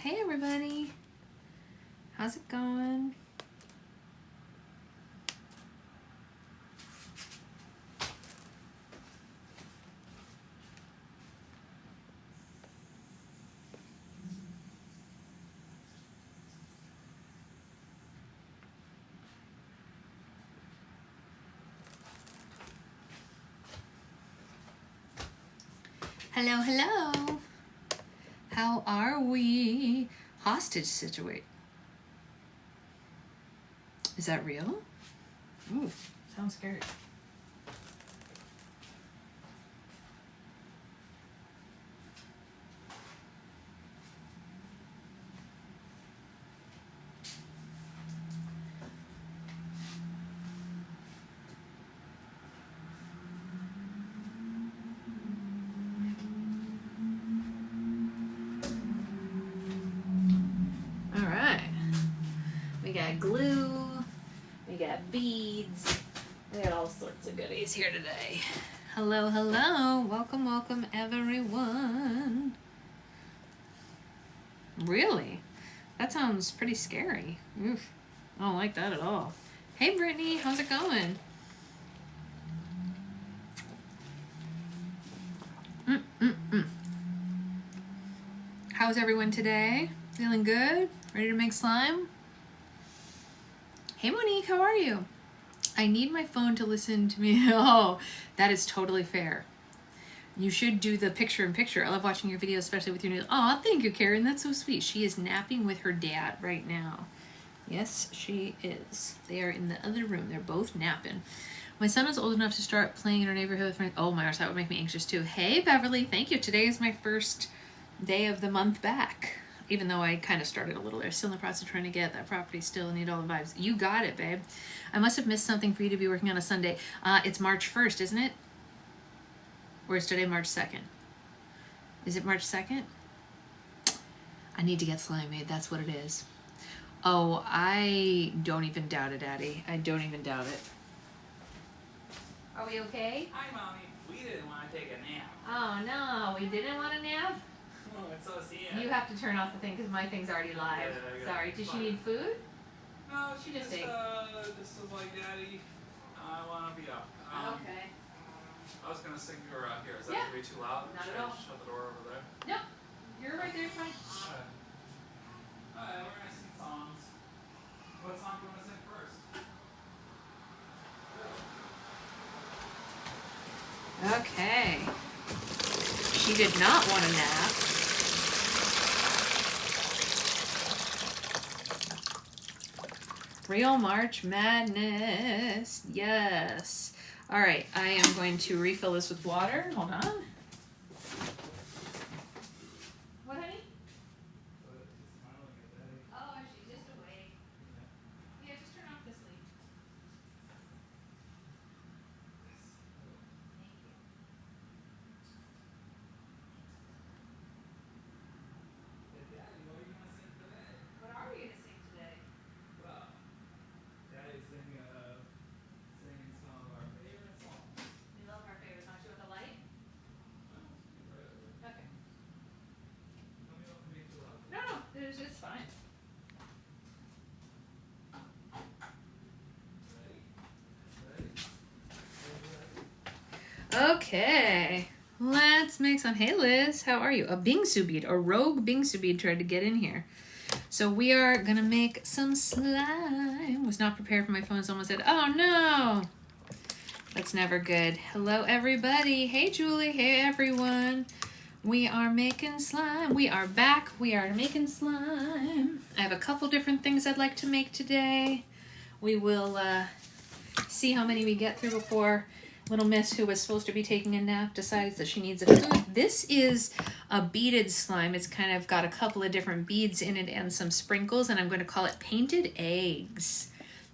Hey everybody. How's it going? Hello, hello. How are we? Hostage situation. Is that real? Ooh, sounds scary. All right. We got glue. We got beads. We got all sorts of goodies here today. Hello, hello. Welcome, welcome, everyone. Really? That sounds pretty scary. Oof. I don't like that at all. Hey, Brittany. How's it going? How's everyone today? Feeling good? Ready to make slime? Hey, Monique. How are you? I need my phone to listen to me. Oh, that is totally fair. You should do the picture-in-picture. I love watching your videos, especially with your new... Oh, thank you, Karen. That's so sweet. She is napping with her dad right now. Yes, she is. They are in the other room. They're both napping. My son is old enough to start playing in our neighborhood with friends. Oh my gosh, that would make me anxious too. Hey, Beverly. Thank you. Today is my first day of the month back. Even though I kind of started a little there. Still in the process of trying to get that property. Still need all the vibes. You got it, babe. I must have missed something for you to be working on a Sunday. It's March 1st, isn't it? Or is today March 2nd? Is it March 2nd? I need to get slime made. That's what it is. Oh, I don't even doubt it, Daddy. I don't even doubt it. Are we okay? Hi, Mommy. We didn't want to take a nap. Oh, no. We didn't want to nap? Oh, it's so sad. You have to turn off the thing because my thing's already live. Yeah, Sorry. Did she need food? No, she Just just ate. was like, Daddy, I want to be up. Okay. I was going to sing her out here. Is that Yeah. going to be too loud? Not Should at I all. shut the door over there? Nope. You're right there. Fine. Alright, we're going to sing songs. What song do you want to sing first? Okay. She did not want a nap. Real March Madness. Yes. All right. I am going to refill this with water. Hold on. What, honey? Oh, she's just awake. Yeah, just turn off this leaf. Thank you. Daddy, what are you going to sing today? What are we going to sing today? Well, Daddy's singing some of our favorite songs. We love our favorite songs. You want the light? Okay. Let me know if it makes you loud. No, it's fine. Ready? Okay, let's make some. Hey Liz, how are you? A Bingsu bead, a rogue Bingsu bead tried to get in here. So we are gonna make some slime. Was not prepared for my phone, someone said, oh no. That's never good. Hello everybody. Hey Julie, hey everyone. We are making slime. We are back. We are making slime. I have a couple different things I'd like to make today. We will see how many we get through before little miss, who was supposed to be taking a nap, decides that she needs a food. This is a beaded slime. It's kind of got a couple of different beads in it and some sprinkles, and I'm going to call it Painted Eggs.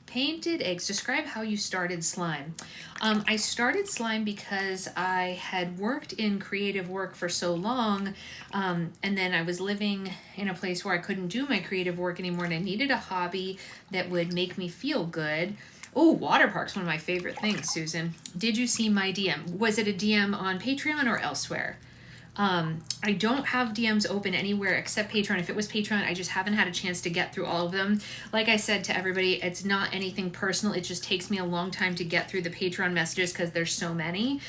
Painted Eggs. Describe how you started slime. I started slime because I had worked in creative work for so long, and then I was living in a place where I couldn't do my creative work anymore, and I needed a hobby that would make me feel good. Oh, water park's one of my favorite things, Susan. Did you see my DM? Was it a DM on Patreon or elsewhere? I don't have DMs open anywhere except Patreon. If it was Patreon, I just haven't had a chance to get through all of them. Like I said to everybody, it's not anything personal. It just takes me a long time to get through the Patreon messages because there's so many.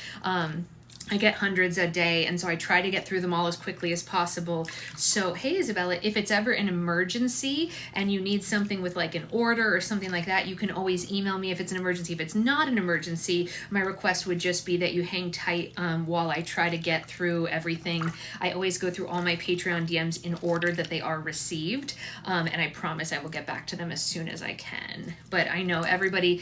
I get hundreds a day, and so I try to get through them all as quickly as possible. So, hey, Isabella, if it's ever an emergency and you need something with like an order or something like that, you can always email me if it's an emergency. If it's not an emergency, my request would just be that you hang tight while I try to get through everything. I always go through all my Patreon DMs in order that they are received, and I promise I will get back to them as soon as I can. But I know everybody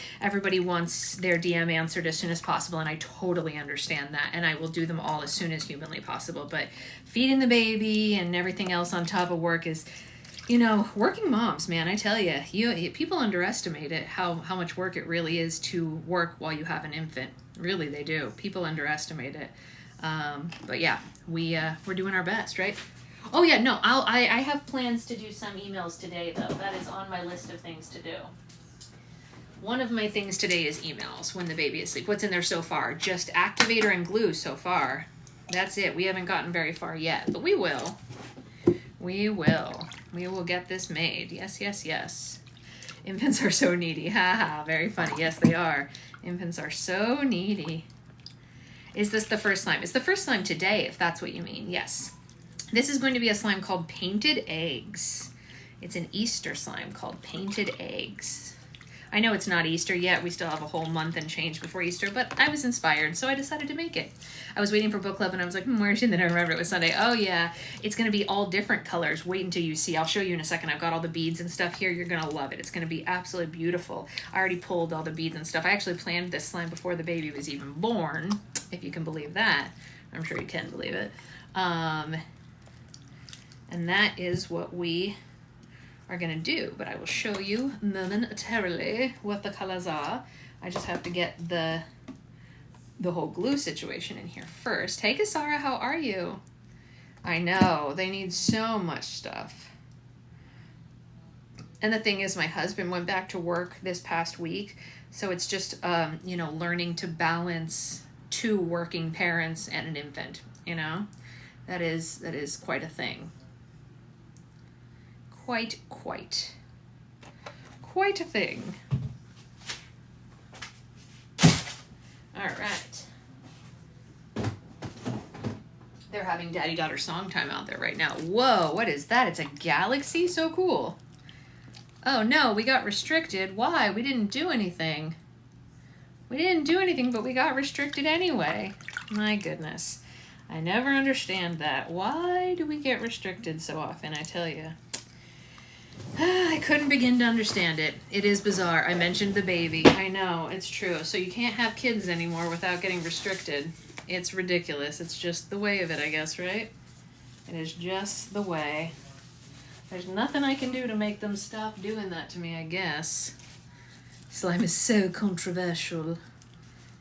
wants their DM answered as soon as possible, and I totally understand that, and I will do them all as soon as humanly possible. But feeding the baby and everything else on top of work is, you know, working moms, man, I tell you, people underestimate it, how much work it really is to work while you have an infant. Really, they do. People underestimate it. But yeah, we're doing our best, right? Oh yeah, no, I have plans to do some emails today, though. That is on my list of things to do. One of my things today is emails when the baby is asleep. What's in there so far? Just activator and glue so far. That's it. We haven't gotten very far yet, but we will. We will. We will get this made. Yes, yes, yes. Infants are so needy. Haha, very funny. Yes, they are. Infants are so needy. Is this the first slime? It's the first slime today, if that's what you mean. Yes. This is going to be a slime called Painted Eggs. It's an Easter slime called Painted Eggs. I know it's not Easter yet. We still have a whole month and change before Easter, but I was inspired, so I decided to make it. I was waiting for book club, and I was like, where is she? And then I remembered it was Sunday. Oh, yeah. It's going to be all different colors. Wait until you see. I'll show you in a second. I've got all the beads and stuff here. You're going to love it. It's going to be absolutely beautiful. I already pulled all the beads and stuff. I actually planned this slime before the baby was even born, if you can believe that. I'm sure you can believe it. And that is what we are going to do, but I will show you momentarily what the colors are. I just have to get the whole glue situation in here first. Hey, Kasara, how are you? I know, they need so much stuff. And the thing is, my husband went back to work this past week, so it's just, you know, learning to balance two working parents and an infant, you know? That is quite a thing. Quite a thing. All right. They're having daddy-daughter song time out there right now. Whoa, what is that? It's a galaxy? So cool. Oh no, we got restricted. Why? We didn't do anything. We didn't do anything, but we got restricted anyway. My goodness. I never understand that. Why do we get restricted so often, I tell you? I couldn't begin to understand it. It is bizarre. I mentioned the baby. I know, it's true. So you can't have kids anymore without getting restricted. It's ridiculous. It's just the way of it, I guess, right? It is just the way. There's nothing I can do to make them stop doing that to me, I guess. Slime is so controversial.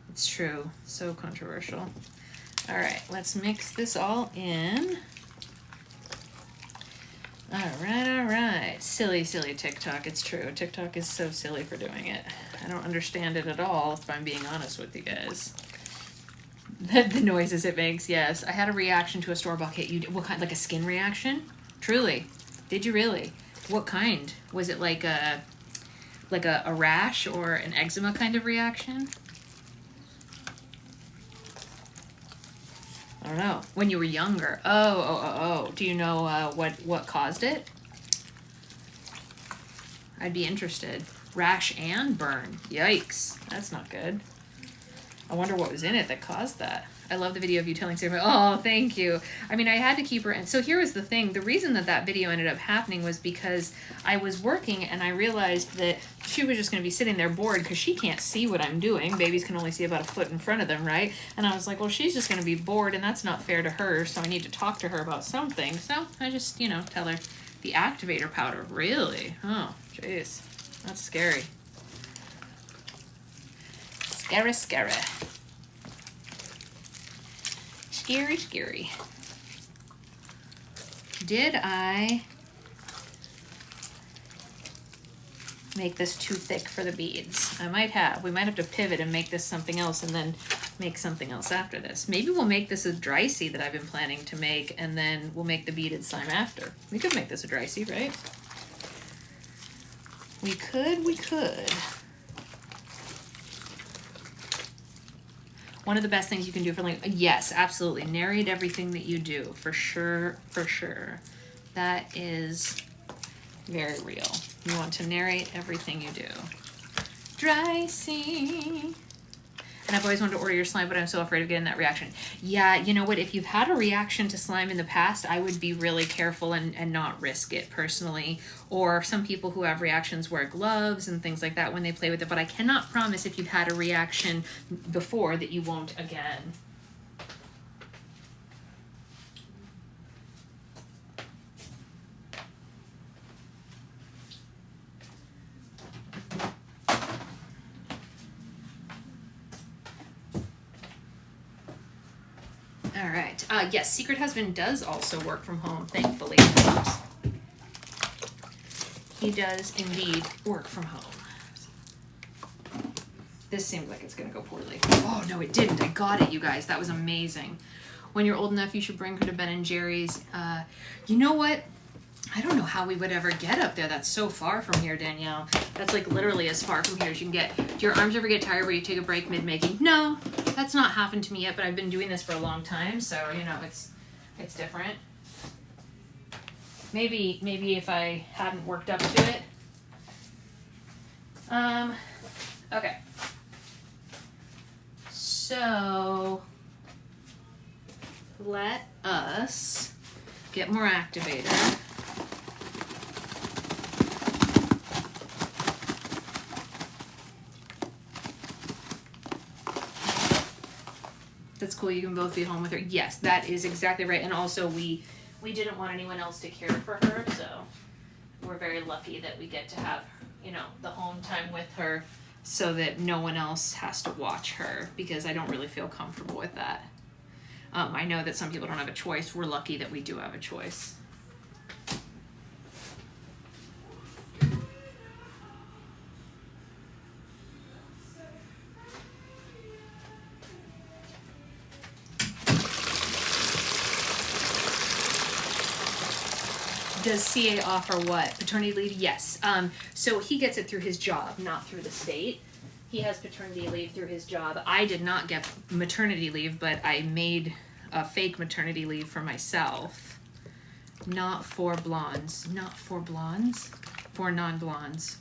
It's true. So controversial. All right, let's mix this all in. All right. Silly TikTok. It's true. TikTok is so silly for doing it. I don't understand it at all, if I'm being honest with you guys. The noises it makes, yes. I had a reaction to a store-bought kit. What kind? Like a skin reaction? Truly. Did you really? What kind? Was it like a rash or an eczema kind of reaction? I don't know. When you were younger. Oh. Do you know what caused it? I'd be interested. Rash and burn. Yikes. That's not good. I wonder what was in it that caused that. I love the video of you telling Sarah, oh, thank you. I mean, I had to keep her in. So here was the thing. The reason that video ended up happening was because I was working and I realized that she was just going to be sitting there bored because she can't see what I'm doing. Babies can only see about a foot in front of them, right? And I was like, well, she's just going to be bored and that's not fair to her. So I need to talk to her about something. So I just, you know, tell her the activator powder. Really? Oh, jeez. That's scary. Scary. Scary. make this too thick for the beads. We might have to pivot and make this something else and then make something else after this. Maybe we'll make this a dry seed that I've been planning to make, and then we'll make the beaded slime after. We could make this a dry seed, right? We could. One of the best things you can do for, like, yes, absolutely. Narrate everything that you do, for sure, for sure. That is very real. You want to narrate everything you do. Dry seed. And I've always wanted to order your slime, but I'm so afraid of getting that reaction. Yeah, you know what? If you've had a reaction to slime in the past, I would be really careful and not risk it personally. Or some people who have reactions wear gloves and things like that when they play with it. But I cannot promise if you've had a reaction before that you won't again. All right. Yes, Secret Husband does also work from home, thankfully. He does indeed work from home. This seems like it's going to go poorly. Oh, no, it didn't. I got it, you guys. That was amazing. When you're old enough, you should bring her to Ben & Jerry's. You know what? I don't know how we would ever get up there. That's so far from here, Danielle. That's like literally as far from here as you can get. Do your arms ever get tired where you take a break mid-making? No, that's not happened to me yet, but I've been doing this for a long time, so, you know, it's different. Maybe if I hadn't worked up to it. Okay. So, let us get more activator. That's cool. You can both be home with her. Yes, that is exactly right. And also we didn't want anyone else to care for her, so we're very lucky that we get to have, you know, the home time with her so that no one else has to watch her, because I don't really feel comfortable with that. I know that some people don't have a choice. We're lucky that we do have a choice. Does CA offer what? Paternity leave? Yes. So he gets it through his job, not through the state. He has paternity leave through his job. I did not get maternity leave, but I made a fake maternity leave for myself. Not for blondes. Not for blondes? For non-blondes.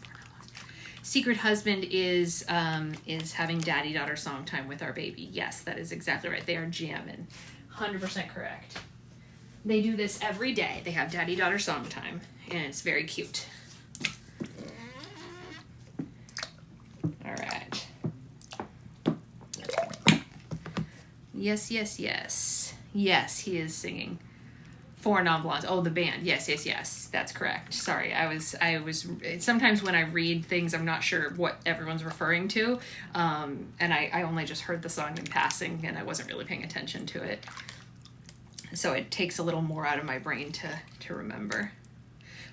Secret Husband is having daddy-daughter song time with our baby. Yes, that is exactly right. They are jamming. 100% correct. They do this every day. They have daddy-daughter song time, and it's very cute. All right. Yes, yes, yes. Yes, he is singing. For Non-Blondes. Oh, the band. Yes, yes, yes. That's correct. Sorry, I was. Sometimes when I read things, I'm not sure what everyone's referring to, and I only just heard the song in passing, and I wasn't really paying attention to it. So it takes a little more out of my brain to remember.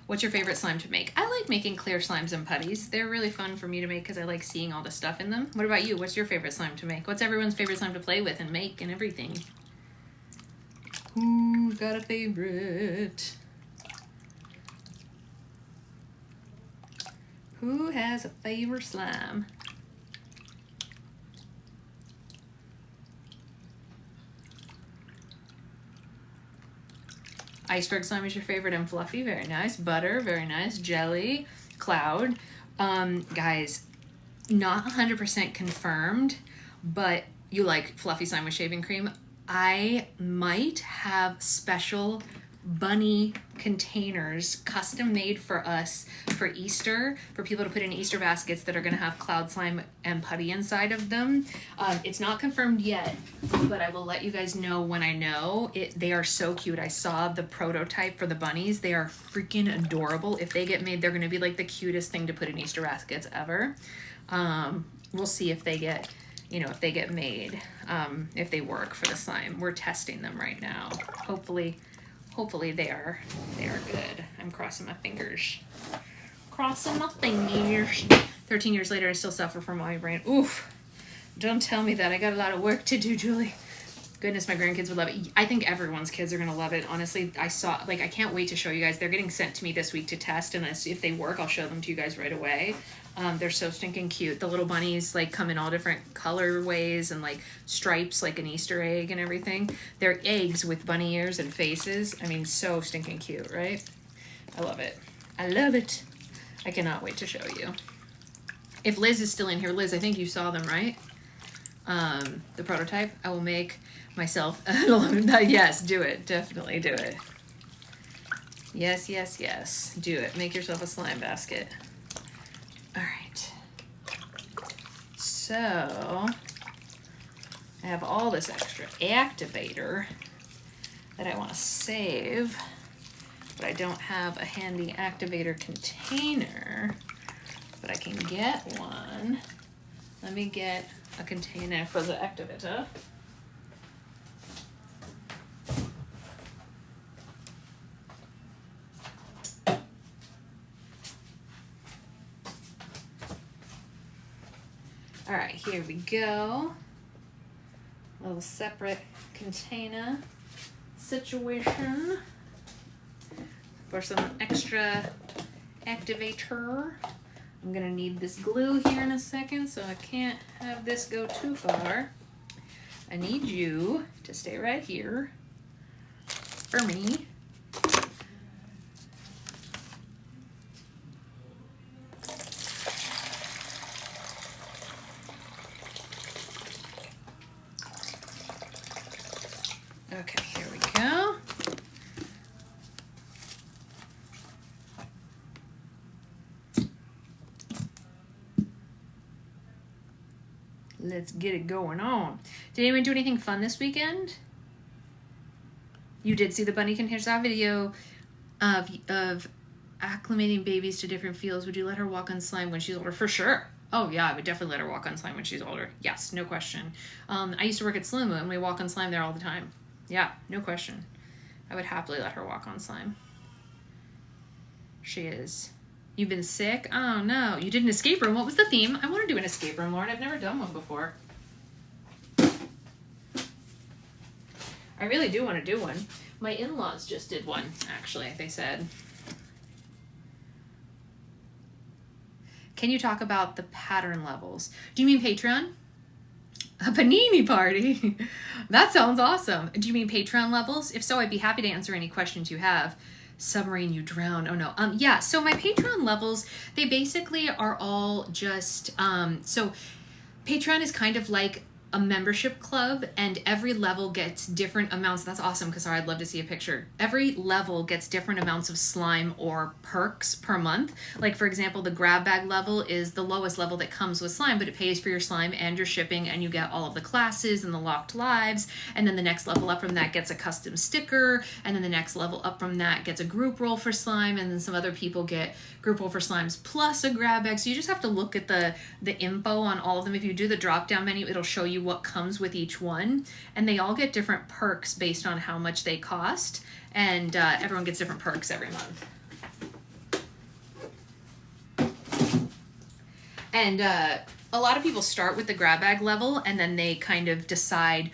What's your favorite slime to make? I like making clear slimes and putties. They're really fun for me to make because I like seeing all the stuff in them. What about you? What's your favorite slime to make? What's everyone's favorite slime to play with and make and everything? Who's got a favorite? Who has a favorite slime? Iceberg slime is your favorite, and fluffy, very nice. Butter, very nice. Jelly, cloud. Guys, not 100% confirmed, but you like fluffy slime with shaving cream. I might have special bunny containers custom made for us for Easter, for people to put in Easter baskets that are going to have cloud slime and putty inside of them. It's not confirmed yet, but I will let you guys know when I know. They are so cute. I saw the prototype for the bunnies. They are freaking adorable. If they get made, they're going to be like the cutest thing to put in Easter baskets ever. We'll see if they get, you know, if they get made, if they work for the slime. We're testing them right now. Hopefully they are good. I'm crossing my fingers. crossing my fingers. 13 years later, I still suffer from migraine. Oof. Don't tell me that. I got a lot of work to do, Julie. Goodness, my grandkids would love it. I think everyone's kids are going to love it. Honestly, I can't wait to show you guys. They're getting sent to me this week to test, and if they work, I'll show them to you guys right away. They're so stinking cute. The little bunnies like come in all different colorways and like stripes, like an Easter egg and everything. They're eggs with bunny ears and faces. I mean, so stinking cute, right? I love it. I love it. I cannot wait to show you. If Liz is still in here, Liz, I think you saw them, right? The prototype. I will make myself. Yes, do it. Definitely do it. Yes, yes, yes. Do it. Make yourself a slime basket. All right. So I have all this extra activator that I want to save, but I don't have a handy activator container, but I can get one. Let me get a container for the activator. All right, here we go. A little separate container situation for some extra activator. I'm gonna need this glue here in a second, so I can't have this go too far. I need you to stay right here for me. Okay, here we go. Let's get it going on. Did anyone do anything fun this weekend? You did see the bunny can hear that video of acclimating babies to different fields. Would you let her walk on slime when she's older? For sure. Oh yeah, I would definitely let her walk on slime when she's older. Yes, no question. I used to work at Slimu and we walk on slime there all the time. Yeah, no question. I would happily let her walk on slime. She is. You've been sick? Oh no. You did an escape room. What was the theme? I want to do an escape room, Lauren. I've never done one before. I really do want to do one. My in-laws just did one, actually, they said. Can you talk about the pattern levels? Do you mean Patreon? A panini party? That sounds awesome. Do you mean Patreon levels? If so, I'd be happy to answer any questions you have. Submarine, you drown. Oh no. Yeah, so my Patreon levels, they basically are all just, so Patreon is kind of like a membership club, and every level gets different amounts. That's awesome, because I'd love to see a picture. Every level gets different amounts of slime or perks per month. Like, for example, the grab bag level is the lowest level that comes with slime, but it pays for your slime and your shipping, and you get all of the classes and the locked lives. And then the next level up from that gets a custom sticker, and then the next level up from that gets a group roll for slime, and then some other people get group roll for slimes plus a grab bag. So you just have to look at the info on all of them. If you do the drop down menu, it'll show you what comes with each one, and they all get different perks based on how much they cost, and everyone gets different perks every month. And a lot of people start with the grab bag level, and then they kind of decide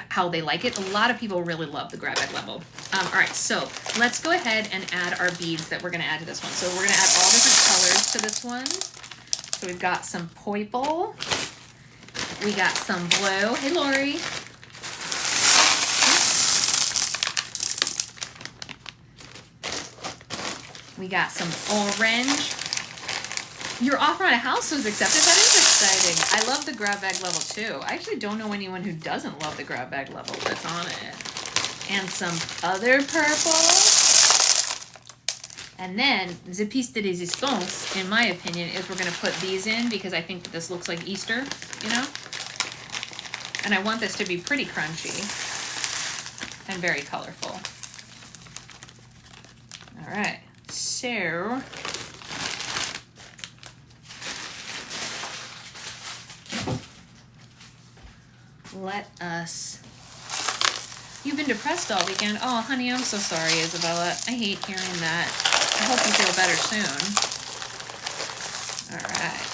how they like it. A lot of people really love the grab bag level. All right, so let's go ahead and add our beads that we're going to add to this one. So we're going to add all different colors to this one. So we've got some purple. We got some blue. Hey, Lori. We got some orange. Your offer on a house was accepted. That is exciting. I love the grab bag level too. I actually don't know anyone who doesn't love the grab bag level that's on it. And some other purple. And then, the piece de resistance, in my opinion, is we're going to put these in because I think that this looks like Easter, you know? And I want this to be pretty crunchy and very colorful. All right, so let us. You've been depressed all weekend. Oh, honey, I'm so sorry, Isabella. I hate hearing that. I hope you feel better soon. All right.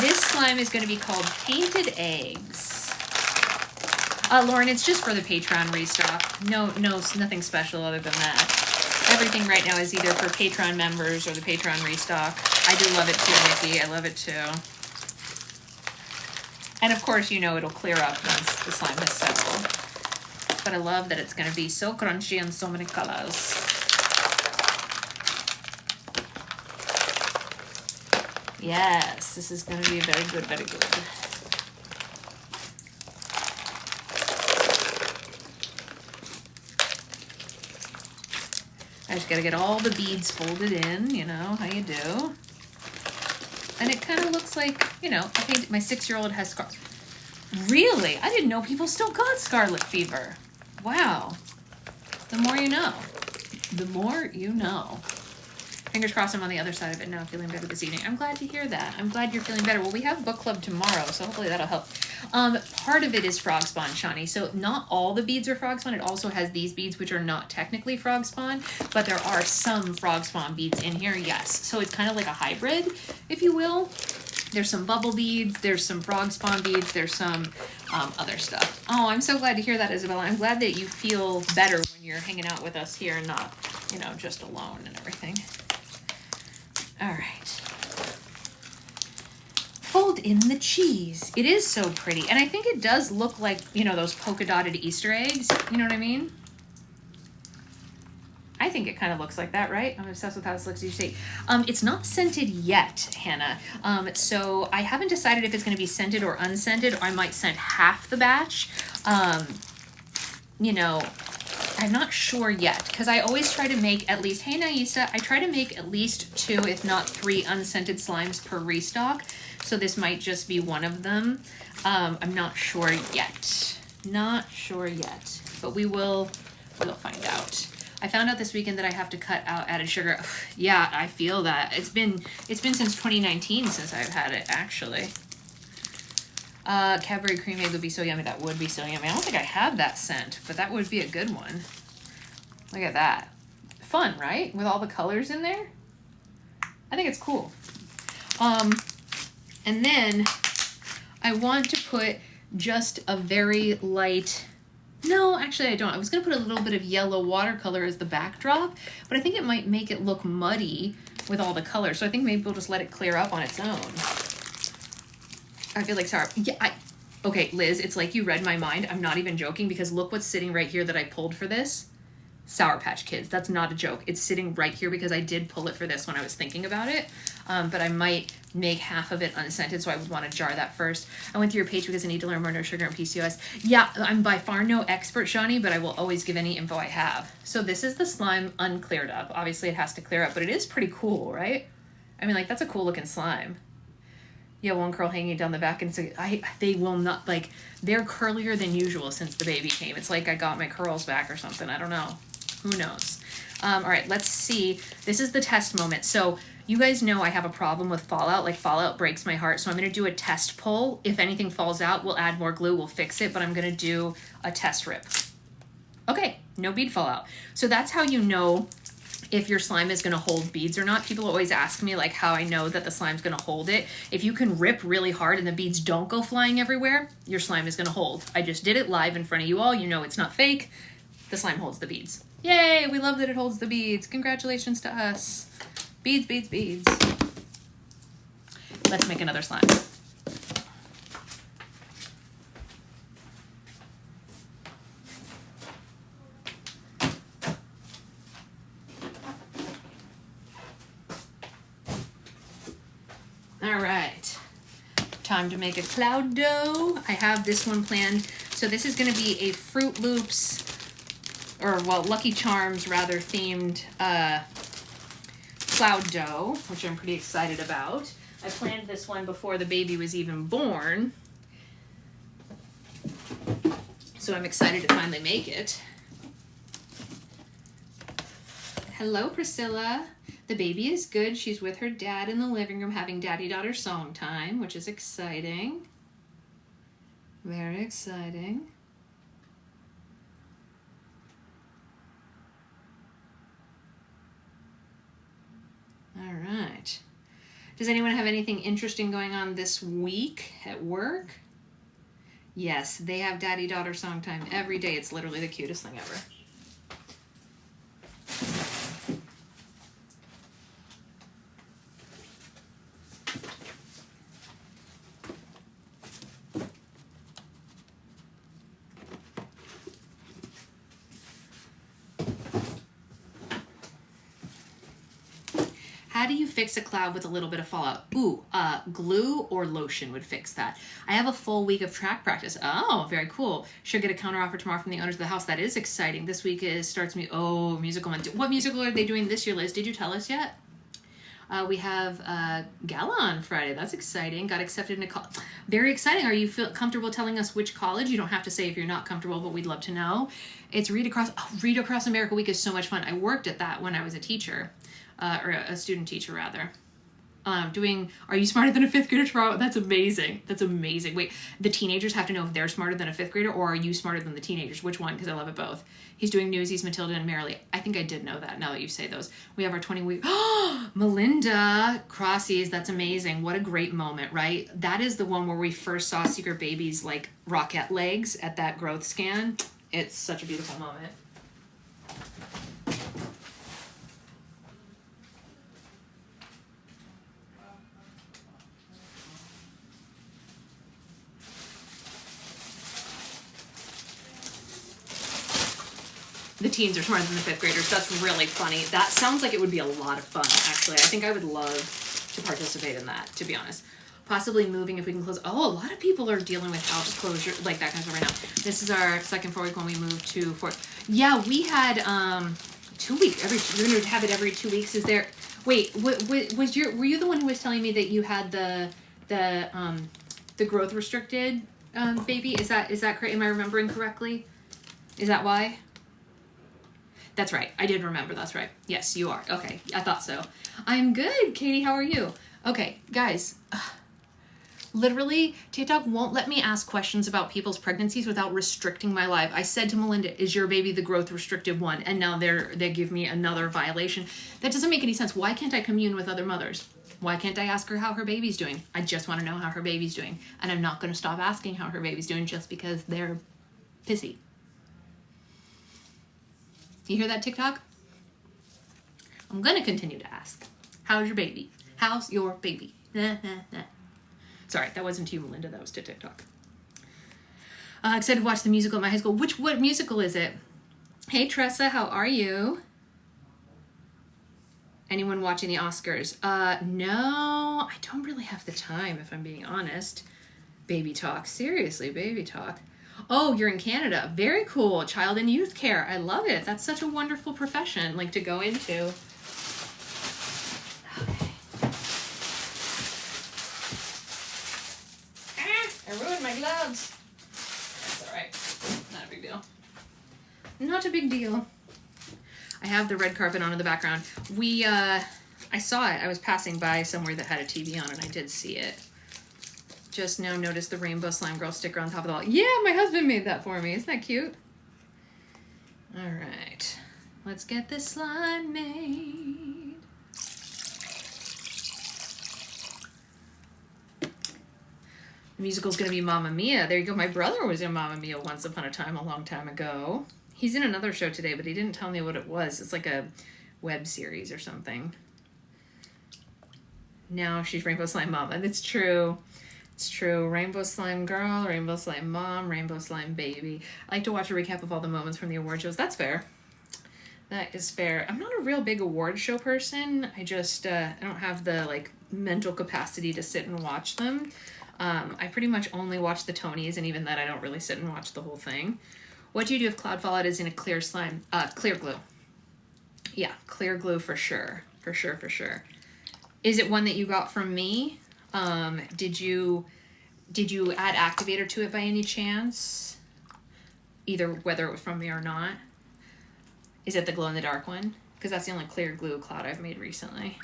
This slime is going to be called Painted Eggs. Lauren, it's just for the Patreon restock. No, nothing special other than that. Everything right now is either for Patreon members or the Patreon restock. I do love it too, Nikki. I love it too. And of course, you know it'll clear up once the slime has settled. But I love that it's going to be so crunchy and so many colors. Yes, this is going to be very good, very good. I just got to get all the beads folded in, you know, how you do. And it kind of looks like, you know, I think my 6-year-old has Really? I didn't know people still got scarlet fever. Wow. The more you know. The more you know. Fingers crossed I'm on the other side of it now, feeling better this evening. I'm glad to hear that. I'm glad you're feeling better. Well, we have book club tomorrow, so hopefully that'll help. Part of it is frog spawn, Shani. So not all the beads are frog spawn. It also has these beads, which are not technically frog spawn, but there are some frog spawn beads in here, yes. So it's kind of like a hybrid, if you will. There's some bubble beads, there's some frog spawn beads, there's some other stuff. Oh, I'm so glad to hear that, Isabella. I'm glad that you feel better when you're hanging out with us here and not, you know, just alone and everything. All right. Fold in the cheese. It is so pretty. And I think it does look like, you know, those polka dotted Easter eggs. You know what I mean? I think it kind of looks like that, right? I'm obsessed with how this looks. You see, it's not scented yet, Hannah. So I haven't decided if it's going to be scented or unscented, or I might scent half the batch. You know, I'm not sure yet, because I always try to make at least, hey Naisa, I try to make at least 2, if not 3 unscented slimes per restock. So this might just be one of them. I'm not sure yet. Not sure yet, but we'll find out. I found out this weekend that I have to cut out added sugar. Yeah, I feel that. It's been since 2019 since I've had it, actually. Cadbury cream egg would be so yummy. That would be so yummy. I don't think I have that scent, but that would be a good one. Look at that. Fun, right? With all the colors in there. I think it's cool. And then I want to put just a very light... No, actually I don't. I was going to put a little bit of yellow watercolor as the backdrop, but I think it might make it look muddy with all the colors. So I think maybe we'll just let it clear up on its own. I feel like sour. Yeah, okay, Liz, it's like you read my mind. I'm not even joking, because look what's sitting right here that I pulled for this. Sour Patch Kids. That's not a joke. It's sitting right here because I did pull it for this when I was thinking about it. But I might make half of it unscented, so I would want to jar that first. I went through your page because I need to learn more no sugar and PCOS. Yeah, I'm by far no expert, Shani, but I will always give any info I have. So this is the slime uncleared up. Obviously it has to clear up, but it is pretty cool, right? I mean, like, that's a cool looking slime. Yeah, one curl hanging down the back, and so they will not, like, they're curlier than usual since the baby came. It's like I got my curls back or something. I don't know. Who knows? All right, let's see. This is the test moment. So you guys know I have a problem with fallout. Like, fallout breaks my heart. So I'm going to do a test pull. If anything falls out, we'll add more glue. We'll fix it. But I'm going to do a test rip. Okay, no bead fallout. So that's how you know if your slime is going to hold beads or not. People always ask me, like, how I know that the slime's going to hold it. If you can rip really hard and the beads don't go flying everywhere, your slime is going to hold. I just did it live in front of you all. You know it's not fake. The slime holds the beads. Yay, we love that it holds the beads. Congratulations to us. Beads, beads, beads. Let's make another slime. All right, time to make a cloud dough. I have this one planned. So this is gonna be a Fruit Loops, or well, Lucky Charms rather, themed cloud dough, which I'm pretty excited about. I planned this one before the baby was even born, so I'm excited to finally make it. Hello, Priscilla. The baby is good. She's with her dad in the living room having daddy-daughter song time, which is exciting. Very exciting. Does anyone have anything interesting going on this week at work? Yes, they have daddy-daughter song time every day. It's literally the cutest thing ever. How do you fix a cloud with a little bit of fallout? Ooh, glue or lotion would fix that. I have a full week of track practice. Oh, very cool. Should get a counter offer tomorrow from the owners of the house. That is exciting. This week starts me. Oh, musical month. What musical are they doing this year, Liz? Did you tell us yet? We have Gala on Friday. That's exciting. Got accepted into college. Very exciting. Are you comfortable telling us which college? You don't have to say if you're not comfortable, but we'd love to know. It's Read Across America Week is so much fun. I worked at that when I was a teacher. Or a student teacher rather. Are you smarter than a fifth grader tomorrow? That's amazing. That's amazing. Wait, the teenagers have to know if they're smarter than a fifth grader, or are you smarter than the teenagers? Which one? Because I love it both. He's doing Newsies, Matilda, and Merrily. I think I did know that now that you say those. We have our 20-week. Oh, Melinda Crossies. That's amazing. What a great moment, right? That is the one where we first saw Secret Baby's like rocket legs at that growth scan. It's such a beautiful moment. The teens are smarter than the fifth graders. That's really funny. That sounds like it would be a lot of fun, actually. I think I would love to participate in that, to be honest. Possibly moving if we can close. Oh, a lot of people are dealing with house closure, like that kind of stuff right now. This is our second 4 week when we moved to Fort. Yeah, we had 2 weeks. You're going to have it every 2 weeks. Is there? Wait, were you the one who was telling me that you had the growth restricted baby? Is that correct? Am I remembering correctly? Is that why? That's right. I did remember. That's right. Yes, you are. Okay. I thought so. I'm good. Katie, how are you? Okay, guys. Literally, TikTok won't let me ask questions about people's pregnancies without restricting my live. I said to Melinda, is your baby the growth restricted one? And now they give me another violation. That doesn't make any sense. Why can't I commune with other mothers? Why can't I ask her how her baby's doing? I just want to know how her baby's doing. And I'm not going to stop asking how her baby's doing just because they're pissy. You hear that, TikTok? I'm going to continue to ask. How's your baby? How's your baby? Sorry, that wasn't to you, Melinda. That was to TikTok. Excited to watch the musical at my high school. What musical is it? Hey, Tressa, how are you? Anyone watching the Oscars? No, I don't really have the time, if I'm being honest. Baby talk. Seriously, baby talk. Oh, you're in Canada. Very cool. Child and youth care. I love it. That's such a wonderful profession, like, to go into. Okay. I ruined my gloves. That's all right. Not a big deal. Not a big deal. I have the red carpet on in the background. I saw it. I was passing by somewhere that had a TV on, and I did see it. Just now noticed the Rainbow Slime Girl sticker on top of the wall. Yeah, my husband made that for me. Isn't that cute? All right. Let's get this slime made. The musical's going to be Mamma Mia. There you go. My brother was in Mamma Mia once upon a time, a long time ago. He's in another show today, but he didn't tell me what it was. It's like a web series or something. Now she's Rainbow Slime Mom. And it's true. It's true. Rainbow Slime Girl, Rainbow Slime Mom, Rainbow Slime Baby. I like to watch a recap of all the moments from the award shows. That's fair. That is fair. I'm not a real big award show person. I just, I don't have the, like, mental capacity to sit and watch them. I pretty much only watch the Tonys, and even that I don't really sit and watch the whole thing. What do you do if cloud fallout is in a clear slime? Clear glue. Yeah, clear glue for sure. For sure, for sure. Is it one that you got from me? Did you add activator to it by any chance? Either whether it was from me or not. Is it the glow in the dark one? Because that's the only clear glue cloud I've made recently.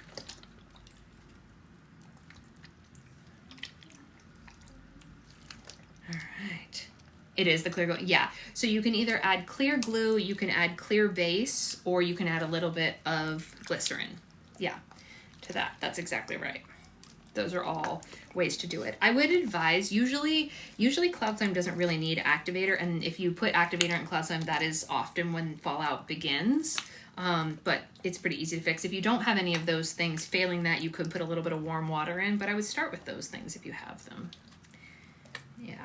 All right. It is the clear glue. Yeah. So you can either add clear glue, you can add clear base, or you can add a little bit of glycerin. Yeah. To that. That's exactly right. those are all ways to do it. I would advise, usually Cloud Slime doesn't really need activator, and if you put activator in Cloud Slime, that is often when fallout begins. But it's pretty easy to fix. If you don't have any of those things, failing that, you could put a little bit of warm water in, but I would start with those things if you have them. Yeah.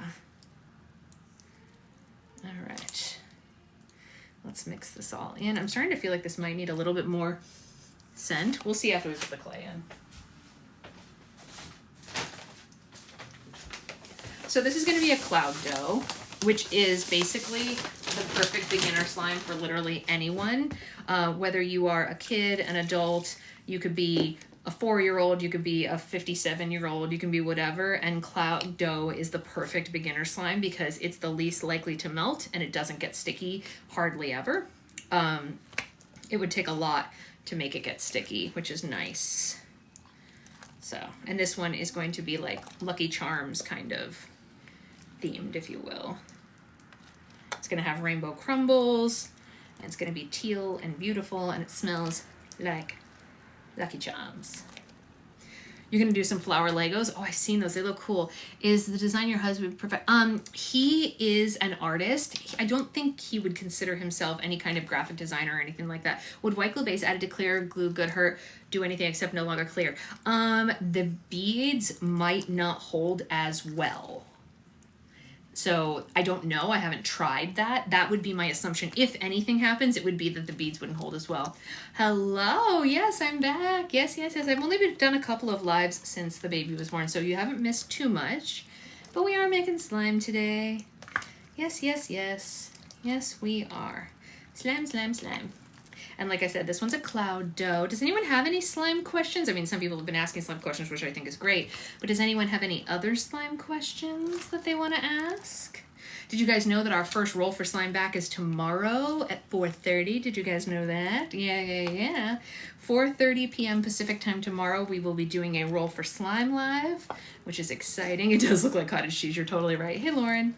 All right. Let's mix this all in. I'm starting to feel like this might need a little bit more scent. We'll see after we put the clay in. So this is going to be a cloud dough, which is basically the perfect beginner slime for literally anyone. Whether you are a kid, an adult, you could be a 4-year-old, you could be a 57-year-old, you can be whatever, and cloud dough is the perfect beginner slime because it's the least likely to melt and it doesn't get sticky hardly ever. It would take a lot to make it get sticky, which is nice. So, and this one is going to be like Lucky Charms kind of themed, if you will. It's gonna have rainbow crumbles, and it's gonna be teal and beautiful, and it smells like Lucky Charms. You're gonna do some flower Legos. Oh, I've seen those, they look cool. Is the design your husband perfect? He is an artist. I don't think he would consider himself any kind of graphic designer or anything like that. Would white glue base added to clear glue good hurt do anything except no longer clear? The beads might not hold as well. So I don't know, I haven't tried that. That would be my assumption. If anything happens, it would be that the beads wouldn't hold as well. Hello, yes, I'm back. Yes. I've only done a couple of lives since the baby was born, so you haven't missed too much. But we are making slime today. Yes. Yes, we are. Slime. And like I said, this one's a cloud dough. Does anyone have any slime questions? I mean, some people have been asking slime questions, which I think is great. But does anyone have any other slime questions that they want to ask? Did you guys know that our first roll for slime back is tomorrow at 4:30? Did you guys know that? Yeah. 4:30 p.m. Pacific time tomorrow, we will be doing a roll for slime live, which is exciting. It does look like cottage cheese. You're totally right. Hey, Lauren.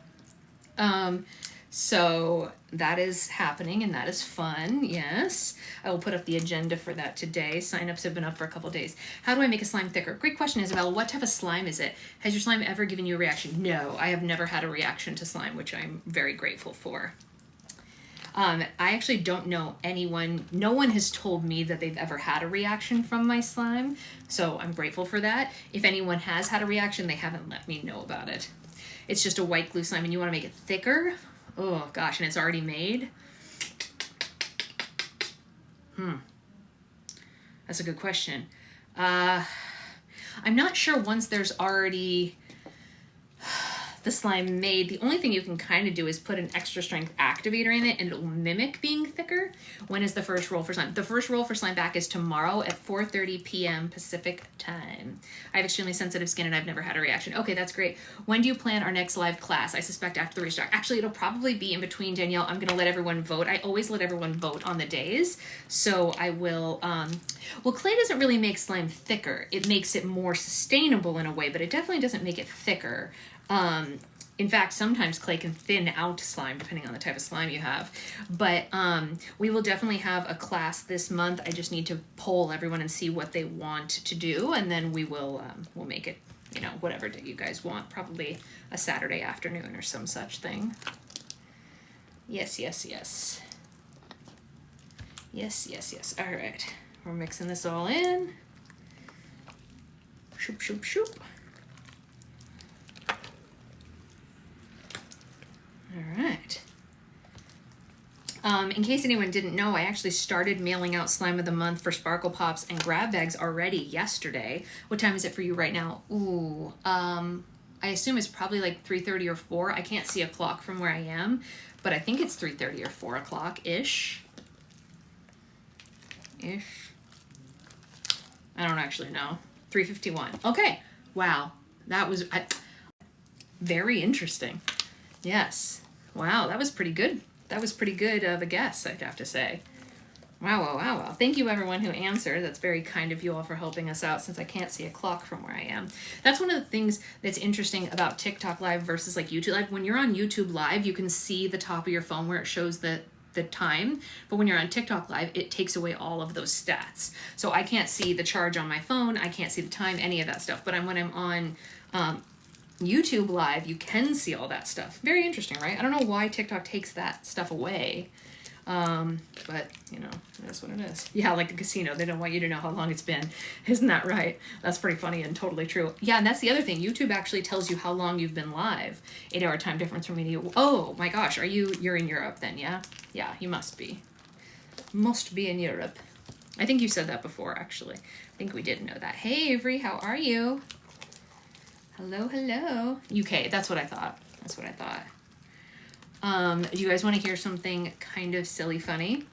So that is happening and that is fun. Yes, I will put up the agenda for that today. Signups have been up for a couple days. How do I make a slime thicker? Great question, Isabella. What type of slime is it? Has your slime ever given you a reaction? No, I have never had a reaction to slime, which I'm very grateful for. I actually don't know anyone, no one has told me that they've ever had a reaction from my slime, so I'm grateful for that. If anyone has had a reaction, they haven't let me know about it. It's just a white glue slime and you want to make it thicker? Oh gosh, and it's already made? That's a good question. I'm not sure once there's already the slime made. The only thing you can kind of do is put an extra strength activator in it and it will mimic being thicker. When is the first roll for slime? The first roll for slime back is tomorrow at 4:30 p.m. Pacific time. I have extremely sensitive skin and I've never had a reaction. Okay, that's great. When do you plan our next live class? I suspect after the restock. Actually, it'll probably be in between, Danielle. I'm gonna let everyone vote. I always let everyone vote on the days. So I will, well, clay doesn't really make slime thicker. It makes it more sustainable in a way, but it definitely doesn't make it thicker. In fact, sometimes clay can thin out slime depending on the type of slime you have. But we will definitely have a class this month. I just need to poll everyone and see what they want to do, and then we will we'll make it, you know, whatever day you guys want. Probably a Saturday afternoon or some such thing. Yes. Yes. All right, we're mixing this all in. Shoop. All right. In case anyone didn't know, I actually started mailing out Slime of the Month for Sparkle Pops and grab bags already yesterday. What time is it for you right now? Ooh, I assume it's probably like 3:30 or 4. I can't see a clock from where I am, but I think it's 3:30 or 4 o'clock-ish. I don't actually know. 3:51. Okay. Wow. That was very interesting. Yes. Wow, that was pretty good. That was pretty good of a guess, I'd have to say. Wow. Thank you, everyone who answered. That's very kind of you all for helping us out since I can't see a clock from where I am. That's one of the things that's interesting about TikTok Live versus like YouTube Live. When you're on YouTube Live, you can see the top of your phone where it shows the the time, but when you're on TikTok live, it takes away all of those stats. So I can't see the charge on my phone, I can't see the time, any of that stuff. But when I'm on YouTube live, you can see all that stuff. Very interesting, right? I don't know why TikTok takes that stuff away. But you know, that's what it is. Yeah, like the casino, they don't want you to know how long it's been. Isn't that right? That's pretty funny and totally true. Yeah, and that's the other thing. YouTube actually tells you how long you've been live. 8-hour time difference from me. Oh my gosh, you're in Europe then, yeah? Yeah, you must be. Must be in Europe. I think you said that before, actually. I think we did know that. Hey, Avery, how are you? Hello, hello. UK, that's what I thought. That's what I thought. Do you guys want to hear something kind of silly funny?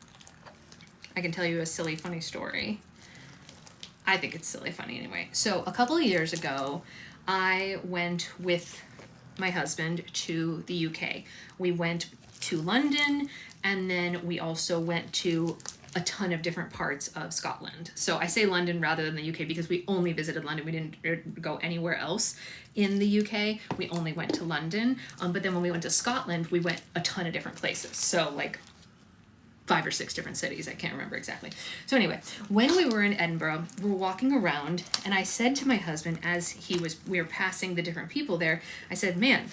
I can tell you a silly funny story. I think it's silly funny anyway. So a couple of years ago, I went with my husband to the UK. We went to London, and then we also went to a ton of different parts of Scotland. So I say London rather than the UK because we only visited London. We didn't go anywhere else in the UK. We only went to London. But then when we went to Scotland, we went a ton of different places. So like 5 or 6 different cities. I can't remember exactly. So anyway, when we were in Edinburgh, we were walking around, and I said to my husband as we were passing the different people there, I said, man,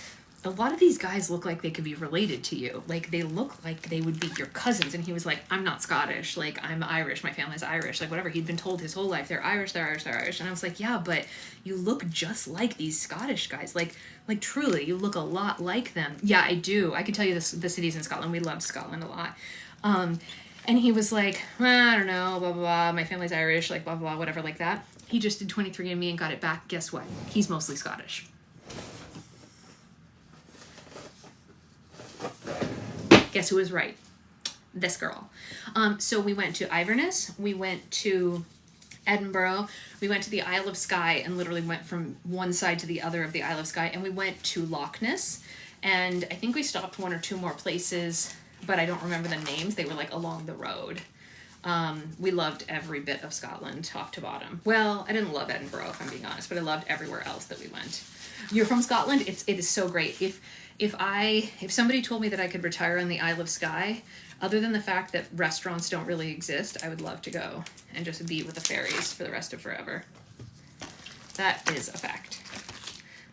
a lot of these guys look like they could be related to you. Like, they look like they would be your cousins. And he was like, I'm not Scottish. Like, I'm Irish. My family's Irish. Like, whatever. He'd been told his whole life, they're Irish, they're Irish, they're Irish. And I was like, yeah, but you look just like these Scottish guys. Like truly, you look a lot like them. Yeah, I do. I can tell you this, the cities in Scotland. We loved Scotland a lot. And he was like, well, I don't know, blah, blah, blah. My family's Irish, like, blah, blah, whatever, like that. He just did 23andMe and got it back. Guess what? He's mostly Scottish. Guess who was right? This girl. So we went to Inverness, we went to Edinburgh, we went to the Isle of Skye and literally went from one side to the other of the Isle of Skye, and we went to Loch Ness, and I think we stopped 1 or 2 more places, but I don't remember the names. They were like along the road. We loved every bit of Scotland, top to bottom. Well, I didn't love Edinburgh, if I'm being honest, but I loved everywhere else that we went. You're from Scotland? It is so great. If somebody told me that I could retire on the Isle of Skye, other than the fact that restaurants don't really exist, I would love to go and just be with the fairies for the rest of forever. That is a fact.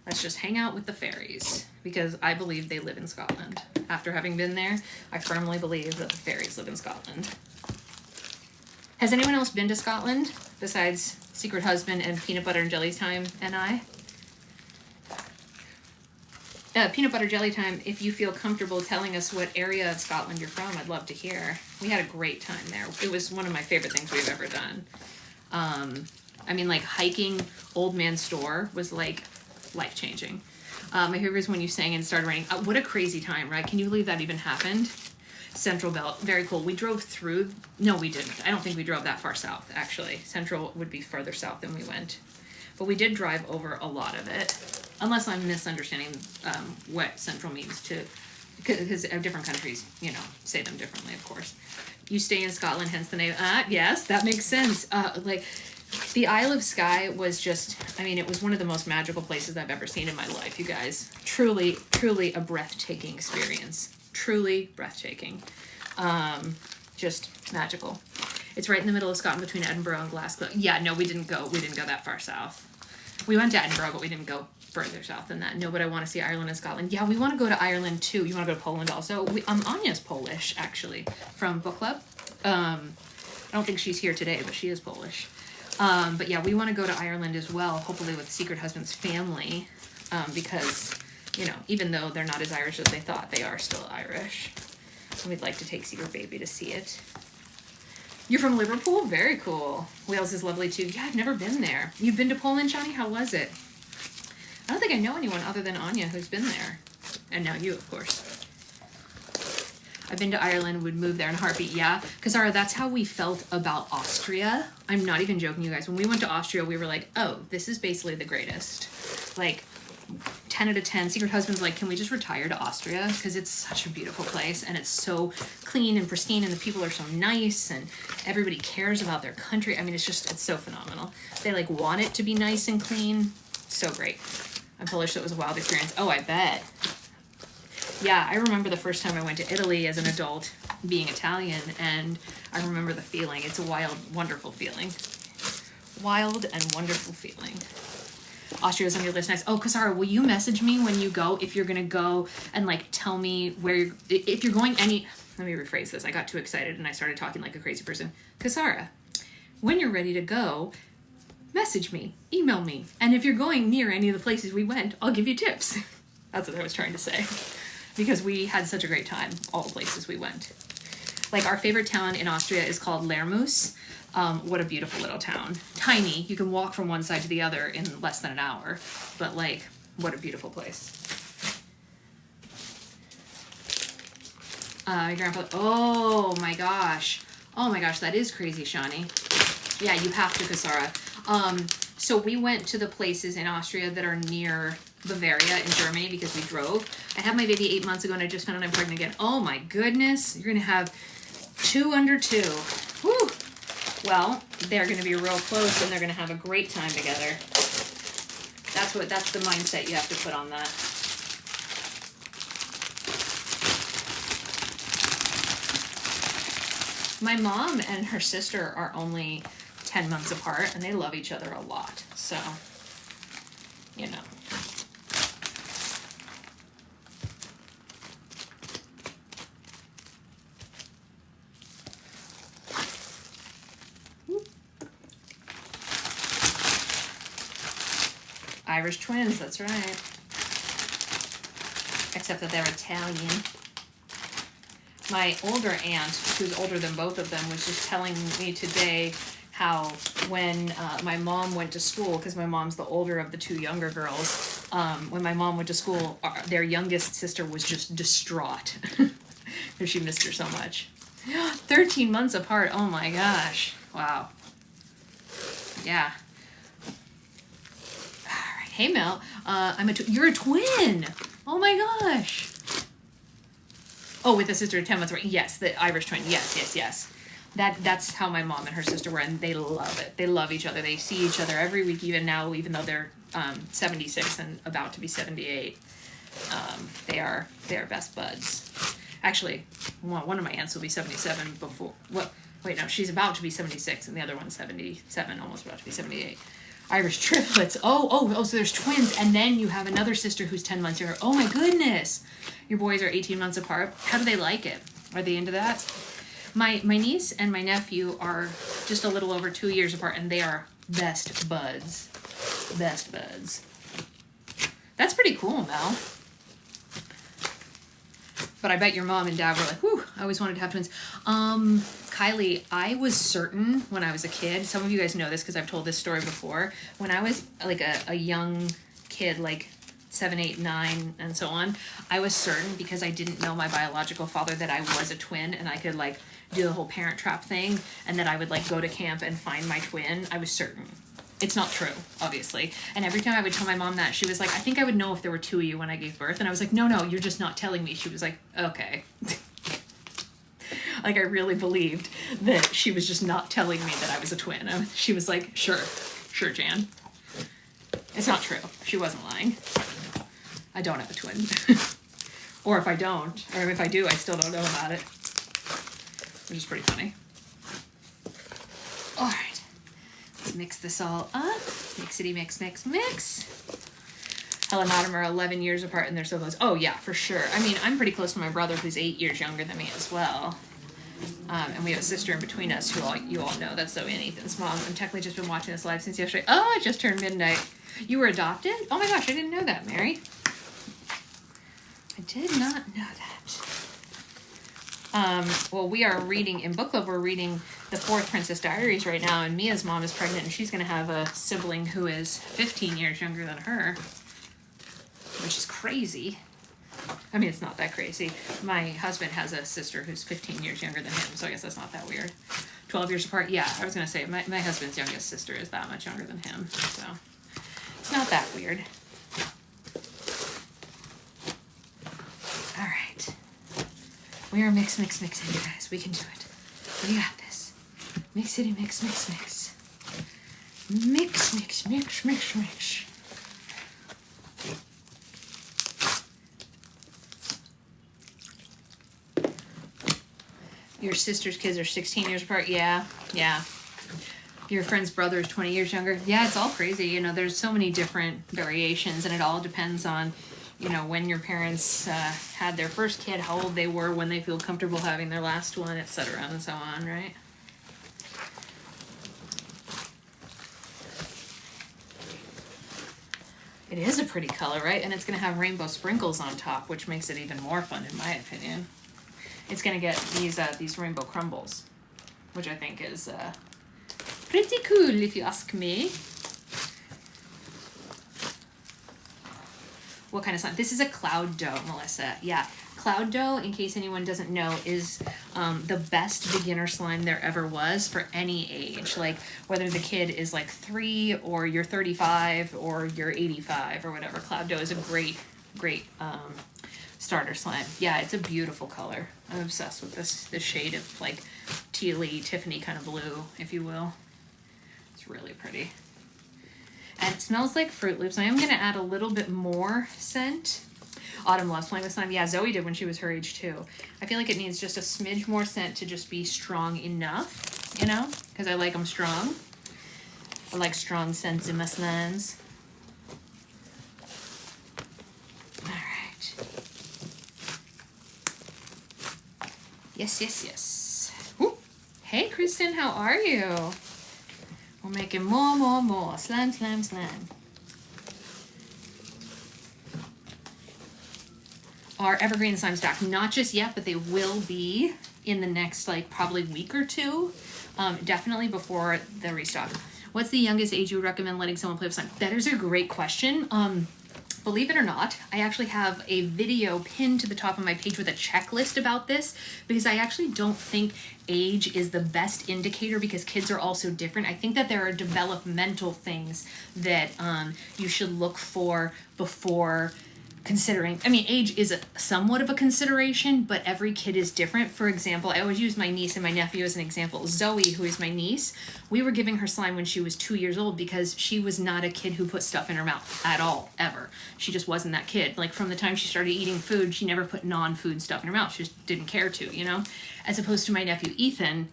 Let's just hang out with the fairies, because I believe they live in Scotland. After having been there, I firmly believe that the fairies live in Scotland. Has anyone else been to Scotland besides Secret Husband and Peanut Butter and Jelly Time and I? Peanut Butter Jelly Time, if you feel comfortable telling us what area of Scotland you're from, I'd love to hear. We had a great time there. It was one of my favorite things we've ever done. I mean, like, hiking Old Man Store was, like, life-changing. My favorite is when you sang and started raining. What a crazy time, right? Can you believe that even happened? Central Belt, very cool. We drove through, no, we didn't. I don't think we drove that far south, actually. Central would be further south than we went. But we did drive over a lot of it. Unless I'm misunderstanding what Central means to, because different countries, you know, say them differently, of course. You stay in Scotland, hence the name. Yes, that makes sense. Like, the Isle of Skye was just, I mean, it was one of the most magical places I've ever seen in my life, you guys. Truly, truly a breathtaking experience. Truly breathtaking. Just magical. It's right in the middle of Scotland between Edinburgh and Glasgow. Yeah, no, we didn't go that far south. We went to Edinburgh, but we didn't go further south than that. No, but I want to see Ireland and Scotland. Yeah, we want to go to Ireland too. You want to go to Poland also? Anya's Polish, actually, from book club. I don't think she's here today, but she is Polish. But yeah, we want to go to Ireland as well, hopefully with Secret Husband's family, because, you know, even though they're not as Irish as they thought, they are still Irish. And we'd like to take Secret Baby to see it. You're from Liverpool? Very cool. Wales is lovely too. Yeah, I've never been there. You've been to Poland, Johnny? How was it? I don't think I know anyone other than Anya who's been there. And now you, of course. I've been to Ireland, would move there in a heartbeat. Yeah, Kazara, that's how we felt about Austria. I'm not even joking, you guys. When we went to Austria, we were like, oh, this is basically the greatest. Like, 10 out of 10. Secret Husband's like, can we just retire to Austria? Because it's such a beautiful place, and it's so clean and pristine, and the people are so nice, and everybody cares about their country. I mean, it's so phenomenal. They, like, want it to be nice and clean. So great. I'm Polish, so it was a wild experience. Oh, I bet. Yeah, I remember the first time I went to Italy as an adult, being Italian, and I remember the feeling. It's a wild, wonderful feeling. Wild and wonderful feeling. Austria's on your list next. Oh, Kasara, will you message me when you go, if you're going to go, and like tell me where you're, if you're going any, let me rephrase this. I got too excited and I started talking like a crazy person. Kasara, when you're ready to go, message me, email me. And if you're going near any of the places we went, I'll give you tips. That's what I was trying to say. Because we had such a great time, all the places we went. Like, our favorite town in Austria is called Lermus. What a beautiful little town. Tiny. You can walk from one side to the other in less than an hour. But, like, what a beautiful place. Your grandfather. Oh, my gosh. Oh, my gosh. That is crazy, Shani. Yeah, you have to, Kasara. So we went to the places in Austria that are near Bavaria in Germany because we drove. I had my baby 8 months ago and I just found out I'm pregnant again. Oh my goodness. You're going to have 2 under 2. Whew. Well, they're going to be real close and they're going to have a great time together. That's the mindset you have to put on that. My mom and her sister are only 10 months apart and they love each other a lot. So, you know. Irish twins, that's right. Except that they're Italian. My older aunt, who's older than both of them, was just telling me today how when my mom went to school, because my mom's the older of the 2 younger girls, when my mom went to school, their youngest sister was just distraught because she missed her so much. 13 months apart, oh my gosh. Wow. Yeah. Hey Mel, you're a twin. Oh my gosh. Oh, with a sister of 10 months, right? Yes, the Irish twin. Yes. That's how my mom and her sister were, and they love it. They love each other. They see each other every week, even now, even though they're 76 and about to be 78. They are best buds. Actually, one of my aunts will be 77 before. Wait, no, she's about to be 76, and the other one's 77, almost about to be 78. Irish triplets. Oh, so there's twins, and then you have another sister who's 10 months younger. Oh my goodness. Your boys are 18 months apart. How do they like it? Are they into that? My niece and my nephew are just a little over 2 years apart, and they are best buds. Best buds. That's pretty cool, Mel. But I bet your mom and dad were like, whew, I always wanted to have twins. Kylie, I was certain when I was a kid, some of you guys know this because I've told this story before, when I was like a young kid, like 7, 8, 9, and so on, I was certain because I didn't know my biological father that I was a twin and I could like do the whole Parent Trap thing and that I would like go to camp and find my twin. I was certain. It's not true, obviously. And every time I would tell my mom that, she was like, I think I would know if there were 2 of you when I gave birth. And I was like, no, you're just not telling me. She was like, okay. Like, I really believed that she was just not telling me that I was a twin. She was like, sure, Jan. It's not true. She wasn't lying. I don't have a twin. Or if I don't, or if I do, I still don't know about it. Which is pretty funny. All right. Let's mix this all up. Mixity mix. Helen and Autumn are 11 years apart and they're so close. Oh yeah, for sure. I mean, I'm pretty close to my brother who's 8 years younger than me as well. And we have a sister in between us who you all know. That's Zoe and Ethan's mom. I've technically just been watching this live since yesterday. Oh, it just turned midnight. You were adopted? Oh my gosh, I didn't know that, Mary. I did not know that. Well, we are reading, in book club, we're reading the 4th Princess Diaries right now, and Mia's mom is pregnant, and she's going to have a sibling who is 15 years younger than her, which is crazy. I mean, it's not that crazy. My husband has a sister who's 15 years younger than him, so I guess that's not that weird. 12 years apart? Yeah, I was going to say, my husband's youngest sister is that much younger than him, so it's not that weird. All right. We are mixing, you guys. We can do it. We got this. Mixity mix. Your sister's kids are 16 years apart. Yeah, yeah. Your friend's brother is 20 years younger. Yeah, it's all crazy. You know, there's so many different variations, and it all depends on, you know, when your parents had their first kid, how old they were, when they feel comfortable having their last one, etc., and so on, right? It is a pretty color, right? And it's going to have rainbow sprinkles on top, which makes it even more fun, in my opinion. It's going to get these rainbow crumbles, which I think is pretty cool, if you ask me. What kind of slime? This is a cloud dough, Melissa. Yeah, cloud dough, in case anyone doesn't know, is the best beginner slime there ever was for any age. Like, whether the kid is like 3 or you're 35 or you're 85 or whatever. Cloud dough is a great starter slime. Yeah, it's a beautiful color. I'm obsessed with this shade of like tealy, Tiffany kind of blue, if you will. It's really pretty. And it smells like Fruit Loops. I am going to add a little bit more scent. Autumn loves playing with slime. Yeah, Zoe did when she was her age too. I feel like it needs just a smidge more scent to just be strong enough, you know? Because I like them strong. I like strong scents in my slimes. All right. Yes, yes, yes. Ooh. Hey, Kristen, how are you? We're making more. Slime, slime, slime. Our evergreen slime's back. Not just yet, but they will be in the next, like, probably week or two. Definitely before the restock. What's the youngest age you would recommend letting someone play with slime? That is a great question. Believe it or not, I actually have a video pinned to the top of my page with a checklist about this, because I actually don't think age is the best indicator, because kids are also different. I think that there are developmental things that you should look for before considering. I mean, age is somewhat of a consideration, but every kid is different. For example, I always use my niece and my nephew as an example. Zoe, who is my niece, we were giving her slime when she was 2 years old because she was not a kid who put stuff in her mouth at all, ever. She just wasn't that kid. Like, from the time she started eating food, she never put non-food stuff in her mouth. She just didn't care to, you know? As opposed to my nephew, Ethan.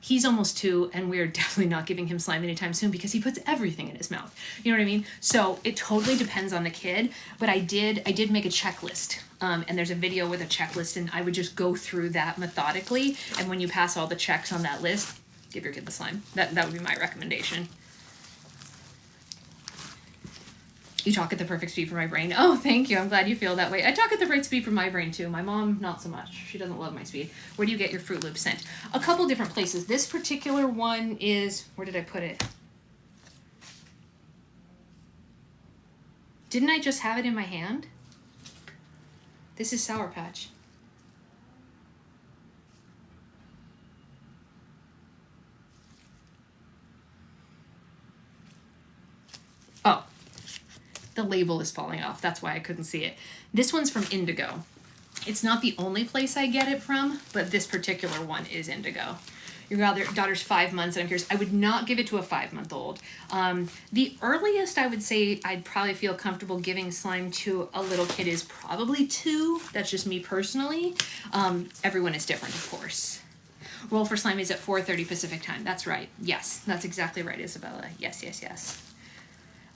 He's almost 2, and we're definitely not giving him slime anytime soon because he puts everything in his mouth. You know what I mean? So it totally depends on the kid, but I did make a checklist. And there's a video with a checklist, and I would just go through that methodically. And when you pass all the checks on that list, give your kid the slime. That would be my recommendation. You talk at the perfect speed for my brain. Oh, thank you. I'm glad you feel that way. I talk at the right speed for my brain too. My mom, not so much. She doesn't love my speed. Where do you get your Fruit Loop scent? A couple different places. This particular one is, where did I put it? Didn't I just have it in my hand? This is Sour Patch. Oh. The label is falling off. That's why I couldn't see it. This one's from Indigo. It's not the only place I get it from, but this particular one is Indigo. Your daughter's 5 months, and I'm curious. I would not give it to a 5-month-old. The earliest I would say I'd probably feel comfortable giving slime to a little kid is probably 2. That's just me personally. Everyone is different, of course. Roll for Slime is at 4:30 Pacific time. That's right. Yes, that's exactly right, Isabella. Yes, yes, yes.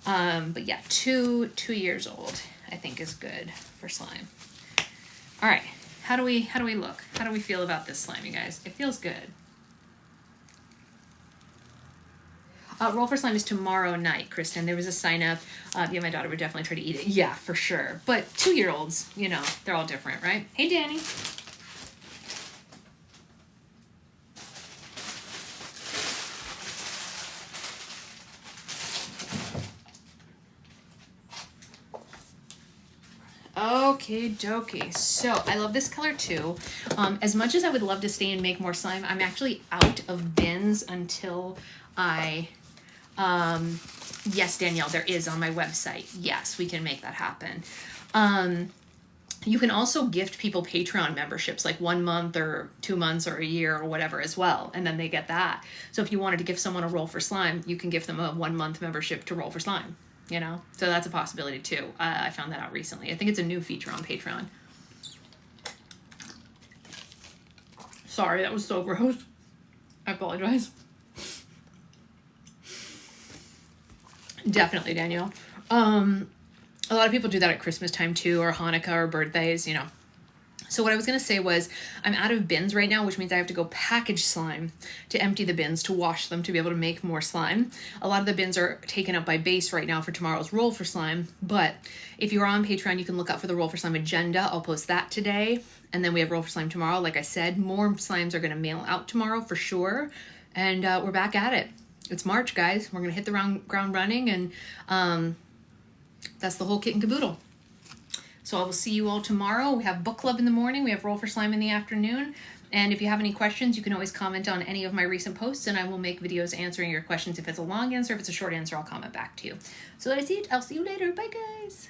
But yeah, 2 years old, I think, is good for slime. All right, how do we look? How do we feel about this slime, you guys? It feels good. Roll for Slime is tomorrow night, Kristen. There was a sign up. Yeah, my daughter would definitely try to eat it. Yeah, for sure. But 2-year-olds, you know, they're all different, right? Hey, Danny. Okay, dokie. So I love this color too. As much as I would love to stay and make more slime, I'm actually out of bins until I, yes, Danielle, there is on my website. Yes, we can make that happen. You can also gift people Patreon memberships, like 1 month or 2 months or a year or whatever as well. And then they get that. So if you wanted to give someone a Roll for Slime, you can give them a 1-month membership to Roll for Slime. You know, so that's a possibility too. I found that out recently. I think it's a new feature on Patreon. Sorry, that was so gross. I apologize. Definitely, Danielle. A lot of people do that at Christmas time too, or Hanukkah or birthdays, you know. So what I was going to say was I'm out of bins right now, which means I have to go package slime to empty the bins, to wash them, to be able to make more slime. A lot of the bins are taken up by base right now for tomorrow's roll for slime. But if you're on Patreon, you can look out for the roll for slime agenda. I'll post that today. And then we have roll for slime tomorrow. Like I said, more slimes are going to mail out tomorrow for sure. And we're back at it. It's March, guys. We're going to hit the ground running. And that's the whole kit and caboodle. So I will see you all tomorrow. We have book club in the morning. We have roll for slime in the afternoon. And if you have any questions, you can always comment on any of my recent posts and I will make videos answering your questions. If it's a long answer, if it's a short answer, I'll comment back to you. So that's it. I'll see you later. Bye, guys.